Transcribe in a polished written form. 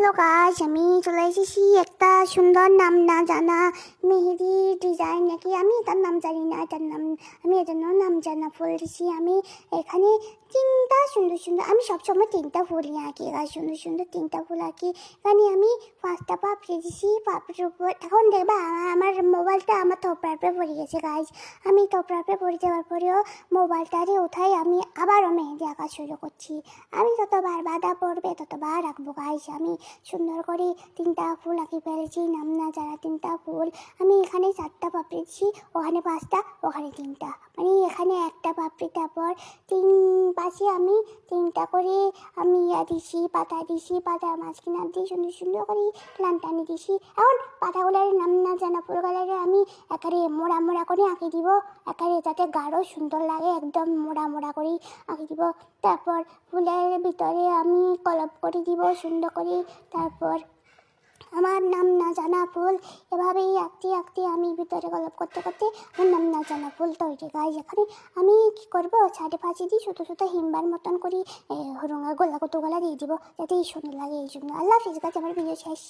Hello guys, আমি চলে এসেছি একটা সুন্দর নাম না জানা মেহেদি ডিজাইন, নাকি আমি তার নাম জানি না। এটার নাম আমি এজন্য নাম জানা ফুল দিছি। আমি এখানে তিনটা সুন্দর সুন্দর, আমি সবসময় তিনটা ফুলই আঁকি গাছ, সুন্দর সুন্দর তিনটা ফুল আঁকি। এখানে আমি পাঁচটা পাপড়ি দিছি, পাপড়ির উপর এখন দেখবা আমার মোবাইলটা আমার থোপড়ার পড়ে গেছে গাইস। আমি থোপড়ার পড়ে যাওয়ার পরেও মোবাইলটারে উঠাই আমি আবারও মেহেদি আঁকা শুরু করছি। আমি যতবার বাধা পড়বে ততবার আঁকবো গাইস। আমি সুন্দর করে তিনটা ফুল আঁকি ফেলেছি, নাম না জানা তিনটা ফুল। আমি এখানে চারটা পাপড়ি দিচ্ছি, ওখানে পাঁচটা, ওখানে তিনটা, মানে এখানে একটা পাপড়ি, তারপর তিন পাশে আমি তিনটা করে আমি দিছি, পাতা দিছি, পাতার মাঝখানে দিয়ে সুন্দর সুন্দর করে টানি দিছি। এখন পাতাগুলোর নাম না জানা ফুলগুলোরে আমি একারে মোড়া মোড়া করে আঁকি দিব, একারে যাতে গাঢ় সুন্দর লাগে, একদম মোড়া মোড়া করে আঁকি দিব। তারপর ফুলের ভিতরে আমি কলপ করে দিব সুন্দর করে। তারপর আমার নাম না জানা ফুল এভাবেই আঁকতে আঁকতে আমি ভিতরে গল্প করতে করতে আমার নাম না জানা ফুল তৈরি গাইজ। এখানে আমি কি করবো, ছাদে ফাঁচি দিই ছোটো ছোটো হিমবার মতন করি রঙা গোলা কত গলা দিয়ে দিব যাতে সুন্দর লাগে। এই জন্য আল্লাহ হাফিজ গাছ, আমার ভিডিও শেষ।